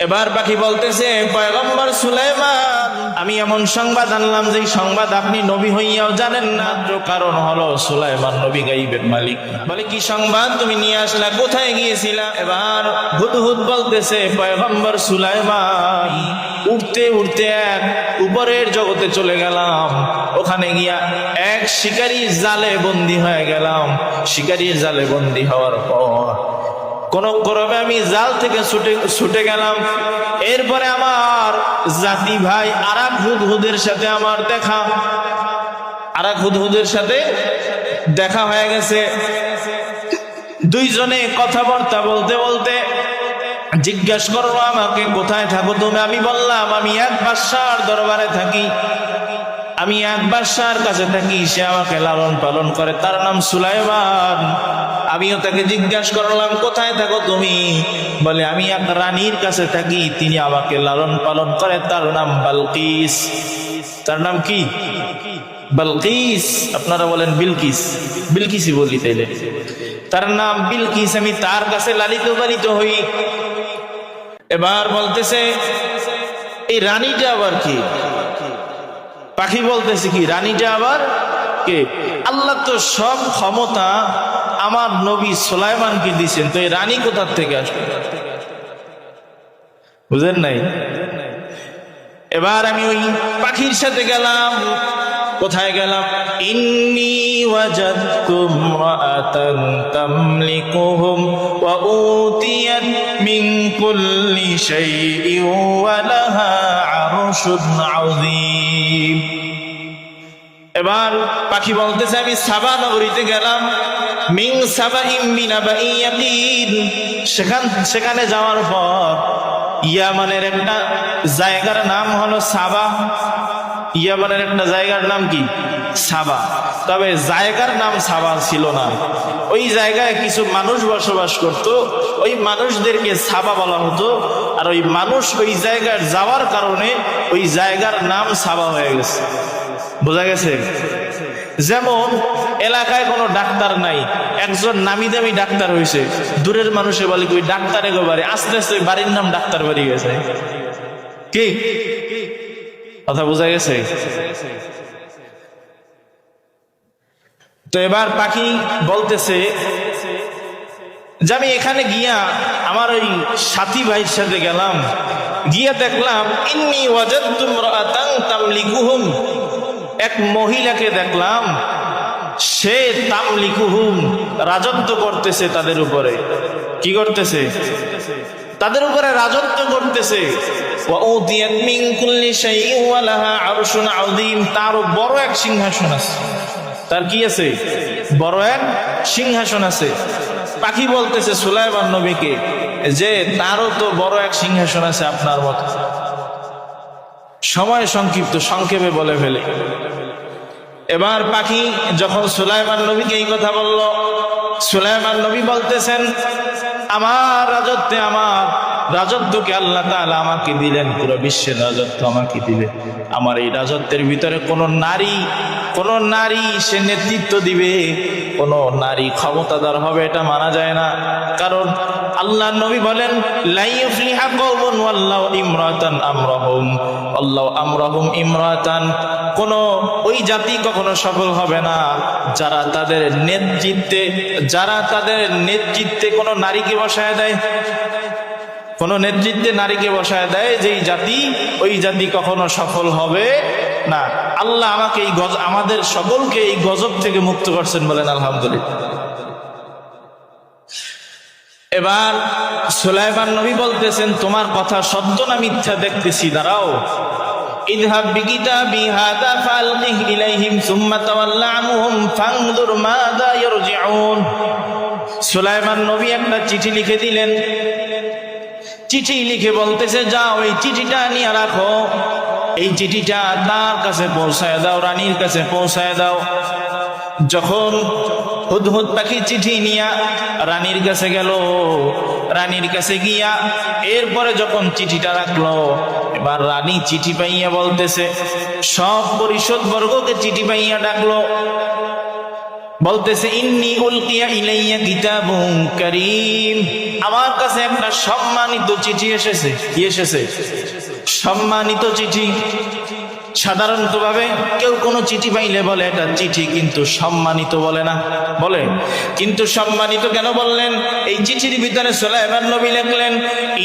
এবার পাখি বলতেছে, পয়গম্বর সুলাইমান, আমি এমন সংবাদ আনলাম যে সংবাদ আপনি নবী হইয়াও জানেন না। কারণ হলো সুলাইমান নবী গাইবের মালিক। বলে কি সংবাদ তুমি নিয়ে আসলা, কোথায় গিয়েছিলা? এবার হুদহুদ বলতেছে, পয়গম্বর সুলাইমান, উঠতে উঠতে এক উপরের জগতে চলে গেলাম, ওখানে গিয়া এক শিকারীর জালে বন্দী হয়ে গেলাম। শিকারীর জালে বন্দী হওয়ার পর কোন ক্রমে আমি জাল থেকে ছুটে গেলাম। এরপরে আমার জাতি ভাই আরেক হুদহুদের সাথে আমার দেখা, আরেক হুদহুদের সাথে দেখা হয়ে গেছে। দুইজনে কথাবার্তা বলতে বলতে জিজ্ঞাসা করলো আমাকে, কোথায় থাকো তুমি? আমি বললাম আমি এক বাদশার দরবারে থাকি, আমি এক বাদশার কাছে থাকি, সে আমাকে লালন পালন করে, তার নাম সুলাইমান। আমিও তাকে জিজ্ঞাসা করলাম, কোথায় থাকো তুমি? বলে আমি এক রানীর কাছে থাকি, তিনি আমাকে লালন পালন করে, তার নাম বালকিস। তার নাম কি? বালকিস। আপনারা বলেন বিলকিস, বিলকিসই বলি তাইলে। তার নাম বিলকিস, আমি তার কাছে লালিত পালিত হই। এবার বলতেছে, এই রানীটা আবার কি? পাখি বলতেছে, কি রানীটা আবার কে? আল্লাহ তো সব ক্ষমতা আমার নবী সুলাইমানকে দিয়েছেন, তো এই রানী কোথার থেকে আসবে? বুঝেন নাই? এবার আমি ওই পাখির সাথে গেলাম। কোথায় গেলাম? ইন্নী ওয়াজাদতু ইমরাআতান তামলিকুহুম ওয়া উতিয়াত মিন কুল্লি শাইইন ওয়া লাহা আরশুন আযীম। এবার পাখি বলতেছে, আমি সাবা নগরীতে গেলাম। মিন সাবাইম বিনাবাই ইয়াকিন। সেখানে যাওয়ার পর ইয়ামানের একটা জায়গার নাম হলো সাবা। ইয়ামানের একটা জায়গার নাম কি? সাবা। তবে জায়গার নাম সাবা ছিল না। ওই জায়গায় কিছু মানুষ বসবাস করত, ওই মানুষদেরকে সাবা বলা হতো। আর ওই মানুষ ওই জায়গায় যাওয়ার কারণে ওই জায়গার নাম সাবা হয়ে গেছে। বোঝা গেছে? যেমন এলাকায় কোনো ডাক্তার নাই, একজন নামি দামি ডাক্তার হয়েছে, দূরের মানুষে বলে ওই ডাক্তার এগোবারে, আস্তে আস্তে বাড়ির নাম ডাক্তার বাড়ি গেছে। কি কথা বোঝা গেছে? তো এবার পাখি বলতেছে যে আমি এখানে গিয়া আমার ওই সাথী ভাইয়ের সাথে গেলাম, গিয়া দেখলাম ইন্নী ওয়াজাদতু ইমরাআতান তামলিকুহুম, এক মহিলাকে দেখলাম, সে তামলিকুহুম রাজত্ব করতেছে তাদের উপরে। কি করতেছে? তাদের উপরে রাজত্ব করতেছে। ওয়া উতিয়াত মিন কুল্লি শাইইন ওয়া লাহা আরশুন আযীম, তার বড় এক সিংহাসন আছে। তার কি আছে? বড় এক সিংহাসন আছে। পাখি বলতেছে সুলাইমান নবীকে যে তারও তো বড় এক সিংহাসন আছে আপনার মতো। সময় সংক্ষিপ্ত, সংক্ষেপে বলে ফেলে। এবার পাখি যখন সুলাইমান নবীকে এই কথা বলল, সুলাইমান নবী বলতেছেন, আমার রাজত্বে, আমার রাজত্বকে আল্লাহ তাআলা আমাকে দিলেন, পুরো বিশ্বের রাজত্ব আমাকে দিলেন। আমার এই রাজত্বের ভিতরে কোন নারী সে নেতৃত্ব দিবে, কোন নারী ক্ষমতাদার হবে, এটা মানা যায় না। কারণ আল্লাহ নবী বলেন, লা ইউফলিহা কওমুন ওয়াল্লাহু ইমরাতান আমরাহুম, আল্লাহু আমরাহুম ইমরাতান, কোন ওই জাতি কখনো সফল হবে না যারা তাদের নেতৃত্বে কোন নারীকে বসায় দেয়, কোন নেতৃত্বে নারীকে বসায় দেয়, যেই জাতি, ওই জাতি কখনো সফল হবে না। আল্লাহ আমাকে আমাদের সকলকে এই গজব থেকে মুক্ত করছেন, বলেন আলহামদুলিল্লাহ। এবার সুলাইমান নবী বলতেছেন, তোমার কথা সত্য না মিথ্যা দেখতেছি, দাঁড়াও। ইযহাব বিকিতাবি হাযা ফালকিহ ইলাইহিম সুম্মা তাওয়াল্লা আনহুম ফানজুর মাযা ইয়ারজিউন। সুলাইমান নবী একটা চিঠি লিখে দিলেন। চিঠি লিখে বলতেছে, যাও এই চিঠিটা নিয়ে রাখো, এই চিঠিটা তার কাছে পৌঁছায় দাও, রানীর কাছে পৌঁছায় দাও। যখন হুদহুদ পাখি চিঠি নিয়া রানীর কাছে গেল, রানীর কাছে গিয়া এরপরে যখন চিঠিটা রাখলো, এবার রানী চিঠি পাইয়া বলতেছে, সব পরিষদ বর্গকে চিঠি পাইয়া ডাকলো, বলতেছে, ইন্নী উলকিয়া ইলাইয়া কিতাবুন কারীম, আমার কাছে একটা সম্মানিত চিঠি এসেছে। কি এসেছে? সম্মানিত চিঠি। সাধারণত ভাবে কেউ কোনো চিঠি পাইলে বলে এটা চিঠি, কিন্তু সম্মানিত বলে না, বলে। কিন্তু সম্মানিত কেন বললেন? এই চিঠির ভিতরে সুলাইমান নবী লিখলেন,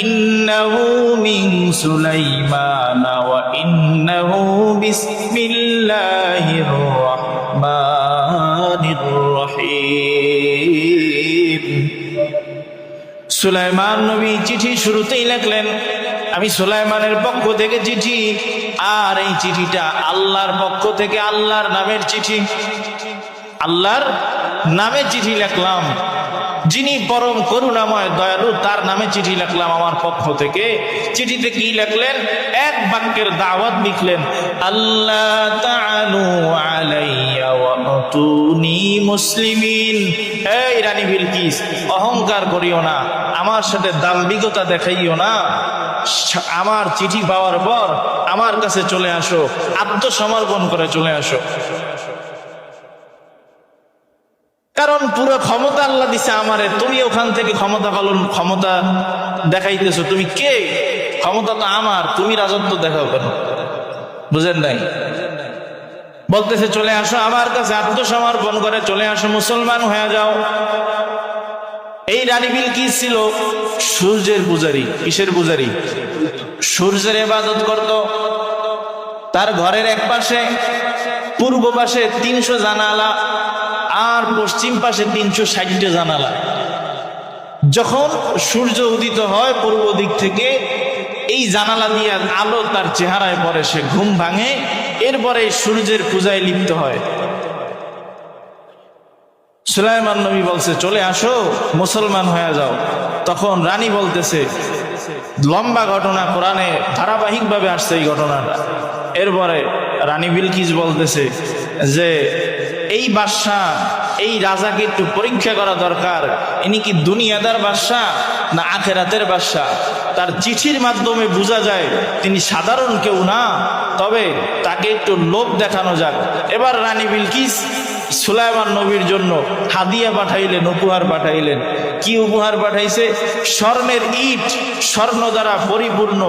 ইন্নাহু মিন সুলাইমান ওয়া ইন্নাহু বিসমিল্লাহির রাহমানির রহিম। সুলাইমান নবী চিঠি শুরুতেই লিখলেন, আমি সুলাইমানের পক্ষ থেকে চিঠি, আর এই চিঠিটা আল্লাহর পক্ষ থেকে, আল্লাহর নামের চিঠি, আল্লাহর নামে চিঠি লিখলাম, যিনি পরম করুণাময় দয়ালু তার নামে চিঠি লিখলাম আমার পক্ষ থেকে। চিঠিতে কি লিখলেন? এক বাক্যের দাওয়াত লিখলেন, আল্লাহ তাআলু আলাইয়া ওয়া আতুনি মুসলিমিন। এই রানী বিলকিস, অহংকার করিও না, আমার সাথে দাম্ভিকতা দেখাইও না। আমার চিঠি পাওয়ার পর আমার কাছে চলে আসো, আত্মসমর্পণ করে চলে আসো। কারণ পুরো ক্ষমতা আল্লাহ দিছে আমারে, তুমি ওখান থেকে ক্ষমতা দেখাইতেছো। তুমি কে? ক্ষমতা তো আমার, তুমি রাজত্ব দেখাও কেন? বুঝেন নাই? বলতেছে চলে আসো আমার কাছে, আত্মসমর্পণ করে চলে আসো, মুসলমান হয়ে যাও। এই রানী বিলকিস ছিল সূর্যের পূজারী। কিসের পূজারী? সূর্যের ইবাদত করত। তার ঘরের এক পাশে, পূর্ব পাশে 300 জানালা, আর পশ্চিম পাশে 360 জানালা। যখন সূর্য উদিত হয় পূর্ব দিক থেকে, এই জানালা দিয়ে আলো তার চেহারায় পড়ে, সে ঘুম ভাঙে, এরপরে সূর্যের পূজায় লিপ্ত হয়। সুলাইমান নবী বলছে চলে আসো, মুসলমান হয়ে যাও। তখন রানী বলতেছে, লম্বা ঘটনা, কোরআনে ধারাবাহিকভাবে আসছে এই ঘটনাটা। এরপরে রানী বিলকিস বলতেছে যে এই বাদশা, এই রাজাকে একটু পরীক্ষা করা দরকার, ইনি কি দুনিয়াদার বাদশা না আখেরাতের বাদশা? তার চিঠির মাধ্যমে বোঝা যায় তিনি সাধারণ কেউ না, তবে তাকে একটু লোভ দেখানো যাক। এবার রানী বিলকিস সুলাইমান নবীর জন্য হাদিয়া পাঠাইলেন, উপহার পাঠাইলেন। কি উপহার পাঠাইছে? স্বর্ণের ইট, স্বর্ণ দ্বারা পরিপূর্ণ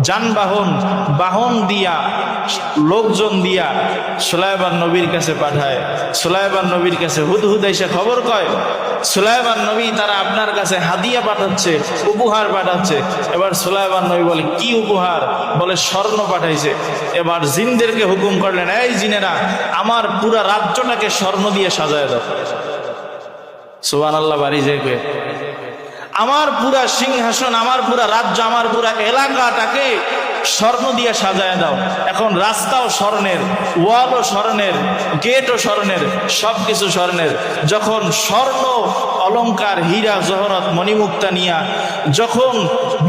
যানবাহন, বাহন দিয়া, লোকজন দিয়া সুলাইমান নবীর কাছে পাঠায়। সুলাইমান নবীর কাছে হুদহুদ এসে খবর কয়, সুলাইমান নবী তারা আপনার কাছে হাদিয়া পাঠাচ্ছে, উপহার পাঠাচ্ছে। এবার সুলাইমান নবী বলে কি উপহার? বলে স্বর্ণ পাঠাইছে। এবার জিনদেরকে হুকুম করলেন, এই জিনেরা, আমার পুরা রাজ্যটাকে স্বর্ণ দিয়ে সাজায় দাও। সুবহানাল্লাহ, বাড়ি যাইবে। আমার পুরা সিংহাসন, আমার পুরা রাজ্য, আমার পুরা এলাকাটাকে স্বর্ণ দিয়ে সাজায় দাও। এখন রাস্তাও স্বর্ণের, ওয়ালও স্বর্ণের, গেটও স্বর্ণের, সবকিছু স্বর্ণের। যখন স্বর্ণ অলংকার, হীরা জহরত, মণিমুক্তা নিয়া যখন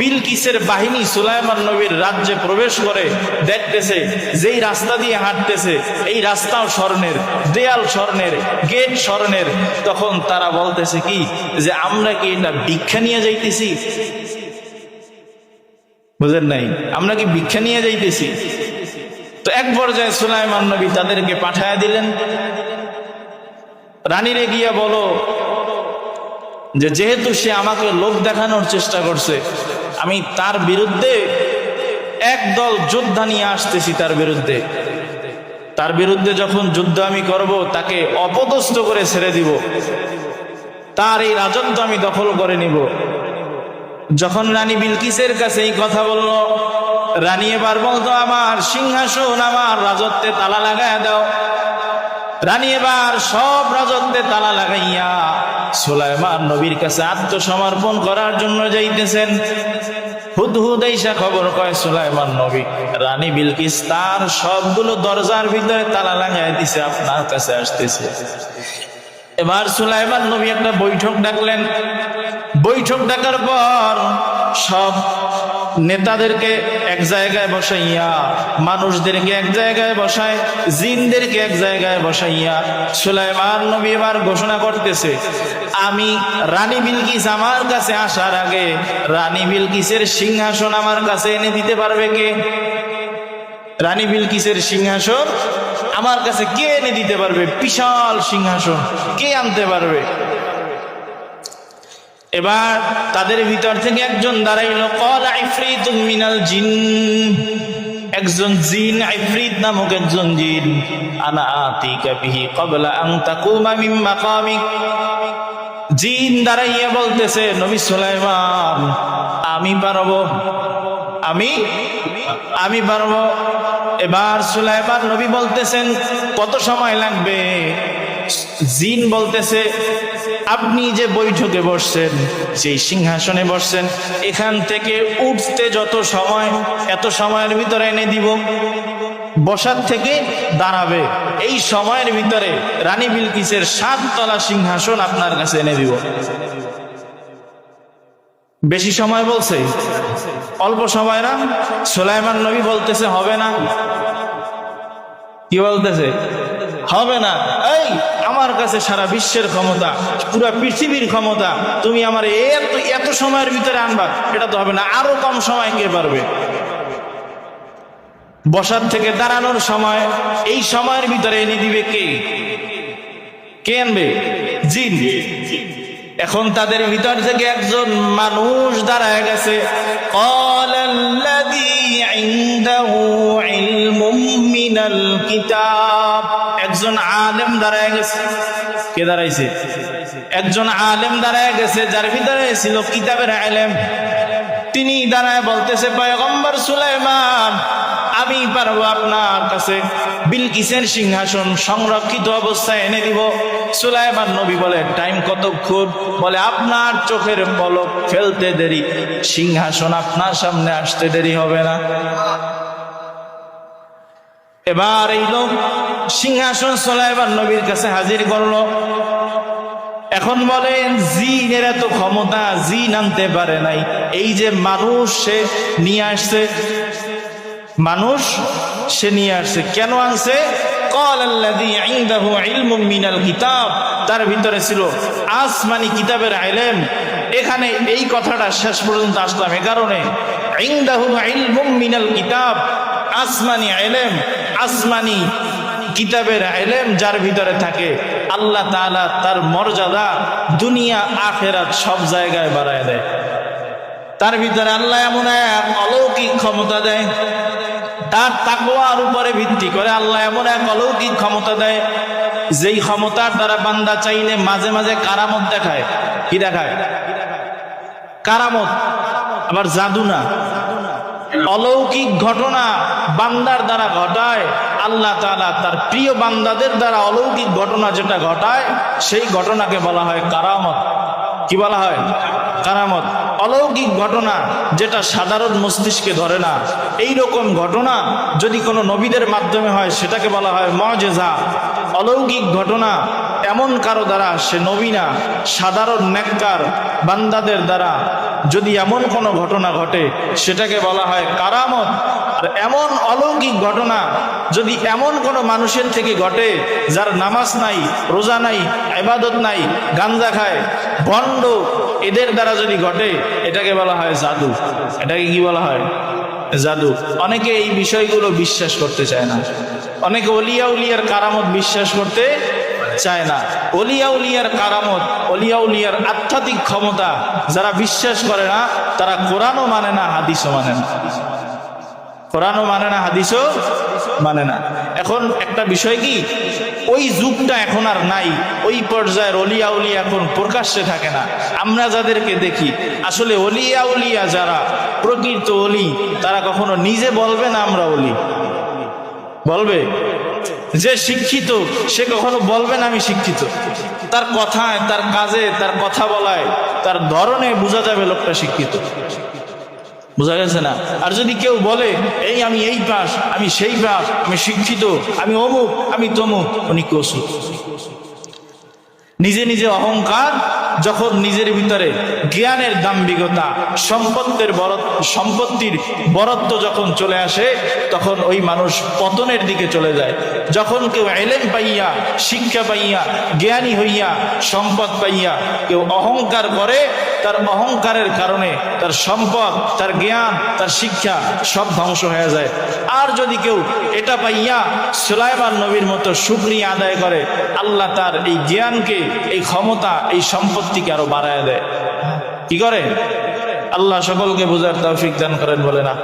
বিলকিসের বাহিনী সুলাইমান নবীর রাজ্যে প্রবেশ করে, দেখতেছে যেই রাস্তা দিয়ে হাঁটতেছে এই রাস্তাও স্বর্ণের, দেয়াল স্বর্ণের, গেট স্বর্ণের। তখন তারা বলতেছে কি যে আমরা কি এটা ভিক্ষা নিয়ে যাইতেছি? বুঝেন নাই? আমরা কি ভিক্ষা নিয়ে যাইতেছি? তো এক পর্যায়ে সুলাইমান নবী তাদেরকে পাঠায়া দিলেন, রানীরে গিয়া বলো যে যেহেতু সে আমাকে লোভ দেখানোর চেষ্টা করছে, আমি তার বিরুদ্ধে একদল যোদ্ধা নিয়ে আসতেছি। তার বিরুদ্ধে যখন যুদ্ধ আমি করব, তাকে অপদস্থ করে ছেড়ে দিব, তার এই রাজত্ব আমি দখল করে নিব। যখন রানী বিলকিসের কাছে এই কথা বলল, রানী এবার বলতো আমার সিংহাসন, আমার রাজত্বে তালা লাগাইয়া দাও। রানী এবার সব রাজত্বে তালা লাগাইয়া সুলাইমান নবীর কাছে আত্মসমর্পণ করার জন্য যাইতেছেন। হুদহুদ আইসা খবর কয় সুলাইমান নবী, রানী বিলকিস তার সবগুলো দরজার ভিতরে তালা লাগাই দিছে, আপনার কাছে আসতেছে। এবার সুলাইমান নবী একটা বৈঠক ডাকলেন। বৈঠক ডাকার পর সব নেতাদেরকে এক জায়গায় বসাইয়া, মানুষদেরকে এক জায়গায় বসায়, জিনদেরকে এক জায়গায় বসাইয়া সুলাইমান নবী এবার ঘোষণা করতেছে, আমি রানী বিলকিস আমার কাছে আসার আগে রানী বিলকিসের সিংহাসন আমার কাছে এনে দিতে পারবে কে? রানী বিলকিসের সিংহাসন আমার কাছে কে এনে দিতে পারবে? বিশাল সিংহাসন কে আনতে পারবে? এবার তাদের ভিতর থেকে একজন দাঁড়াইল, ক্বালা ইফরিতুম মিনাল জিন, একজন জিন, ইফরিত নামক একজন জিন, আনা আতিকা বিহি ক্বাবলা আন তাকুমা মিন মাকামিক। জিন দাঁড়াইয়া বলতেছে, নবী সুলাইমান আমি পারবো, আমি পারবো। এবার সুলাইমান নবী বলতেছেন কত সময় লাগবে? জিন বলতেছে, আপনি যে বৈঠকে বসছেন, যেই সিংহাসনে বসছেন, এখান থেকে উঠতে যত সময়, এত সময়ের ভিতরে এনে দিব। বসার থেকে দাঁড়াবে, এই সময়ের ভিতরে রানী বিলকিসের 7 তলা সিংহাসন আপনার কাছে এনে দিব। বেশি সময় বলছে, অল্প সময় না? সুলাইমান নবী বলতেছে হবে না। কি বলতেছে? হবে না। এই আমার কাছে সারা বিশ্বের ক্ষমতা, পুরো পৃথিবীর ক্ষমতা, তুমি আমার এত সময়ের ভিতরে আনবা, এটা তো হবে না। আরো কম সময় কে পারবে? বসার থেকে দাঁড়ানোর সময়, এই সময়ের ভিতরে এনে দিবে কে আনবে? জিন। এখন তাদের ভিতর থেকে একজন মানুষ দাঁড়ায় গেছে, ক্বালাল্লাযী ইনদাহু ইলমুম মিনাল কিতাব, একজন আলেম দাঁড়ায় গেছে। কে দাঁড়াইছে? একজন আলেম দাঁড়ায় গেছে, যার ভিতরে ছিল কিতাবের ইলম। তিনি দাঁড়ায় বলতেছে, পয়গম্বর সুলাইমান আমি পারবো আপনার কাছে বিলকিসের সিংহাসন সংরক্ষিত অবস্থায় এনে দিব। সুলাইমান নবী বলে, টাইম কতক্ষণ? বলে, আপনার চোখের পলক ফেলতে দেরি, সিংহাসন আপনার সামনে আসতে দেরি হবে না। এবার এই লোক সিংহাসন সুলাইমান নবীর কাছে হাজির করলো। এখন বলেন, জিনের এত ক্ষমতা, জিন আনতে পারে নাই। এই যে মানুষ সে নিয়ে আসছে, মানুষ সে নিয়ে আসছে। কেন আনছে? ক্বালাল্লাযী ইনদাহু ইলমুম মিনাল কিতাব, তার ভিতরে ছিল আসমানি কিতাবের ইলম। এখানে এই কথাটা শেষ পর্যন্ত আসলাম এ কারণে, ইনদাহু ইলমুম মিনাল কিতাব, আসমানি ইলম, আসমানি কিতাবের ইলম যার ভিতরে থাকে, আল্লাহ তাআলা তার মর্যাদা দুনিয়া আখিরাত সব জায়গায় বাড়ায় দেয়। তার ভিতরে আল্লাহ এমন এক অলৌকিক ক্ষমতা দেয়, তার তাকওয়ার উপরে ভিত্তি করে আল্লাহ এমন এক অলৌকিক ক্ষমতা দেয়, যেই ক্ষমতার দ্বারা বান্দা চাইলে মাঝে মাঝে কারামত দেখায়। কি দেখায়? কারামত, আবার জাদু না, অলৌকিক ঘটনা বান্দার দ্বারা ঘটায়। আল্লাহ তাআলা তার প্রিয় বান্দাদের দ্বারা অলৌকিক ঘটনা যেটা ঘটায়, সেই ঘটনাকে বলা হয় কারামত। কি বলা হয়? কারামত। অলৌকিক ঘটনা যেটা সাধারণ মস্তিষ্কে ধরে না, এই রকম ঘটনা যদি কোনো নবীদের মাধ্যমে হয়, সেটাকে বলা হয় মুজিজা। অলৌকিক ঘটনা এমন কারো দ্বারা, সে নবী না, সাধারণ নেককার বান্দাদের দ্বারা যদি এমন কোনো ঘটনা ঘটে, সেটাকে বলা হয় কারামত। আর এমন অলৌকিক ঘটনা যদি এমন কোনো মানুষের থেকে ঘটে, যার নামাজ নাই, রোজা নাই, ইবাদত নাই, গাঞ্জা খায়, ভণ্ড, এদের দ্বারা যদি ঘটে, এটাকে বলা হয় জাদু। এটাকে কি বলা হয়? জাদু। অনেকে এই বিষয়গুলো বিশ্বাস করতে চায় না। অনেকে ওলিয়া উলিয়ার কারামত বিশ্বাস করতে চায় না। ওলিয়া উলিয়ার কারামত, ওলিয়া উলিয়ার আধ্যাত্মিক ক্ষমতা যারা বিশ্বাস করে না, তারা কোরআনও মানে না, হাদিসও মানে না। কোরআনও মানে না, হাদিসও মানে না। এখন একটা বিষয় কি, ওই যুগটা এখন আর নাই, ওই পর্যায়ের ওলিয়া উলিয়া এখন প্রকাশ্যে থাকে না। আমরা যাদেরকে দেখি, আসলে ওলিয়া উলিয়া যারা প্রকৃত ওলি, তারা কখনো নিজে বলবে না আমরা ওলি। বলবে? যে শিক্ষিত সে কখনো বলবে না আমি শিক্ষিত। তার কথায়, তার কাজে, তার কথা বলায়, তার ধরনে বোঝা যাবে লোকটা শিক্ষিত। বোঝা গেছে না? আর যদি কেউ বলে এই আমি এই পাস, আমি সেই পাস, আমি শিক্ষিত, আমি অমুক, আমি তমুক, উনি কসু। নিজে নিজে অহংকার যখন নিজের ভিতরে, জ্ঞানের দাম্ভিকতা, সম্পত্তির বরত্ব যখন চলে আসে, তখন ওই মানুষ পতনের দিকে চলে যায়। যখন কেউ ইলম পাইয়া, শিক্ষা পাইয়া, জ্ঞানী হইয়া, সম্পদ পাইয়া কেউ অহংকার করে, তার অহংকারের কারণে তার সম্পদ, তার জ্ঞান, তার শিক্ষা সব ধ্বংস হয়ে যায়। আর যদি কেউ এটা পাইয়া সুলাইমান নবীর মতো শুকরিয়া আদায় করে, আল্লাহ তার এই জ্ঞানকে, এই ক্ষমতা, এই সম্পত্তিকে আরো বাড়ায় দেয়। কি করে? আল্লাহ সকলকে বুঝার তৌফিক দান করেন, বলে না।